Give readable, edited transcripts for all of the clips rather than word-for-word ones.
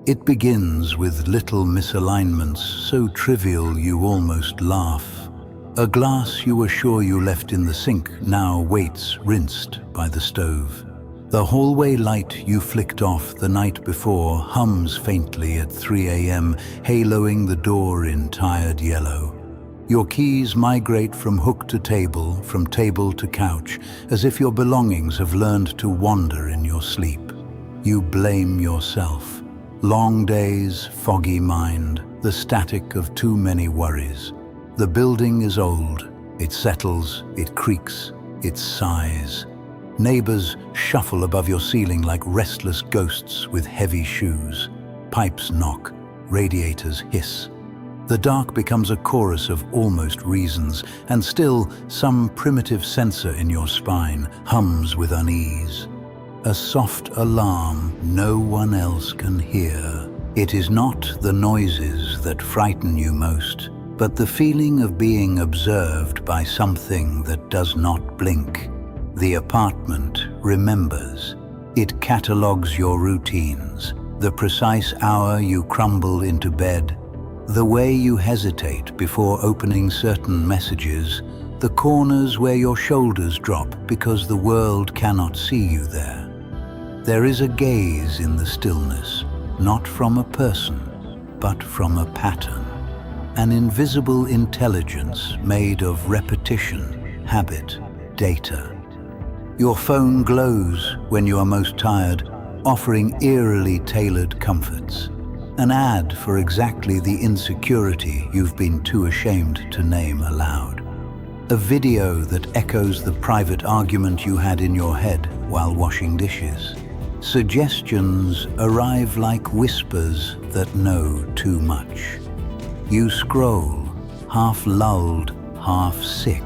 It begins with little misalignments, so trivial you almost laugh. A glass you were sure you left in the sink now waits rinsed by the stove. The hallway light you flicked off the night before hums faintly at 3 a.m., haloing the door in tired yellow. Your keys migrate from hook to table, from table to couch, as if your belongings have learned to wander in your sleep. You blame yourself. Long days, foggy mind, the static of too many worries. The building is old. It settles, it creaks, it sighs. Neighbors shuffle above your ceiling like restless ghosts with heavy shoes. Pipes knock, radiators hiss. The dark becomes a chorus of almost reasons, and still some primitive sensor in your spine hums with unease. A soft alarm no one else can hear. It is not the noises that frighten you most, but the feeling of being observed by something that does not blink. The apartment remembers. It catalogues your routines, the precise hour you crumble into bed, the way you hesitate before opening certain messages, the corners where your shoulders drop because the world cannot see you there. There is a gaze in the stillness, not from a person, but from a pattern. An invisible intelligence made of repetition, habit, data. Your phone glows when you are most tired, offering eerily tailored comforts. An ad for exactly the insecurity you've been too ashamed to name aloud. A video that echoes the private argument you had in your head while washing dishes. Suggestions arrive like whispers that know too much. You scroll, half lulled, half sick,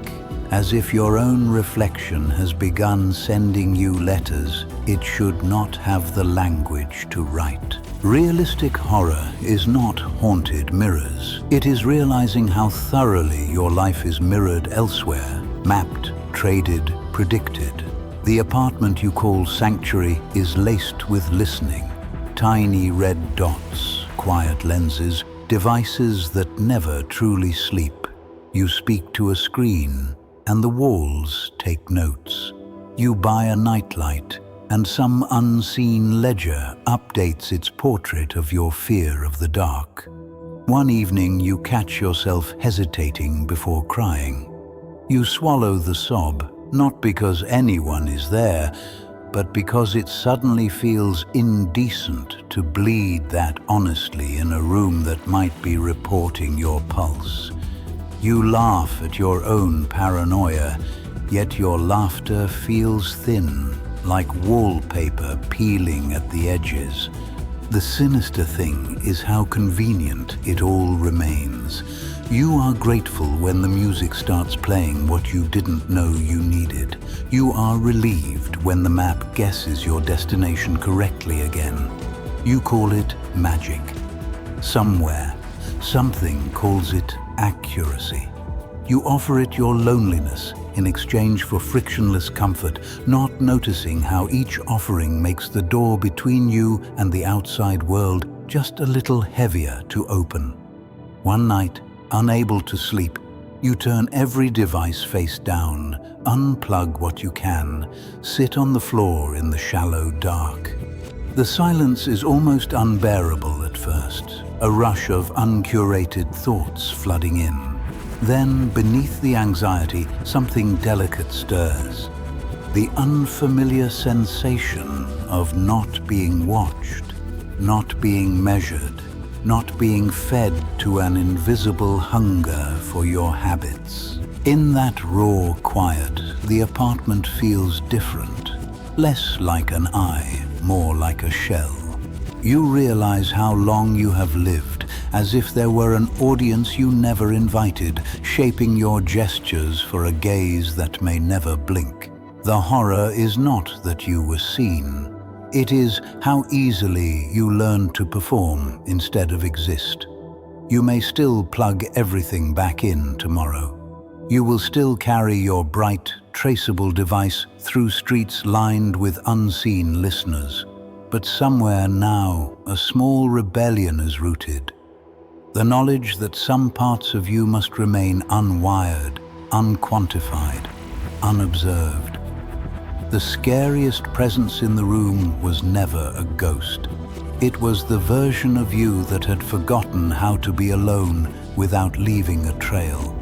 as if your own reflection has begun sending you letters it should not have the language to write. Realistic horror is not haunted mirrors. It is realizing how thoroughly your life is mirrored elsewhere, mapped, traded, predicted. The apartment you call sanctuary is laced with listening. Tiny red dots, quiet lenses, devices that never truly sleep. You speak to a screen, and the walls take notes. You buy a nightlight, and some unseen ledger updates its portrait of your fear of the dark. One evening you catch yourself hesitating before crying. You swallow the sob, not because anyone is there, but because it suddenly feels indecent to bleed that honestly in a room that might be reporting your pulse. You laugh at your own paranoia, yet your laughter feels thin, like wallpaper peeling at the edges. The sinister thing is how convenient it all remains. You are grateful when the music starts playing what you didn't know you needed. You are relieved when the map guesses your destination correctly again. You call it magic. Somewhere, something calls it accuracy. You offer it your loneliness in exchange for frictionless comfort, not noticing how each offering makes the door between you and the outside world just a little heavier to open. One night, unable to sleep, you turn every device face down, unplug what you can, sit on the floor in the shallow dark. The silence is almost unbearable at first, a rush of uncurated thoughts flooding in. Then, beneath the anxiety, something delicate stirs. The unfamiliar sensation of not being watched, not being measured, not being fed to an invisible hunger for your habits. In that raw quiet, the apartment feels different, less like an eye, more like a shell. You realize how long you have lived, as if there were an audience you never invited, shaping your gestures for a gaze that may never blink. The horror is not that you were seen. It is how easily you learn to perform instead of exist. You may still plug everything back in tomorrow. You will still carry your bright, traceable device through streets lined with unseen listeners. But somewhere now, a small rebellion is rooted. The knowledge that some parts of you must remain unwired, unquantified, unobserved. The scariest presence in the room was never a ghost. It was the version of you that had forgotten how to be alone without leaving a trail.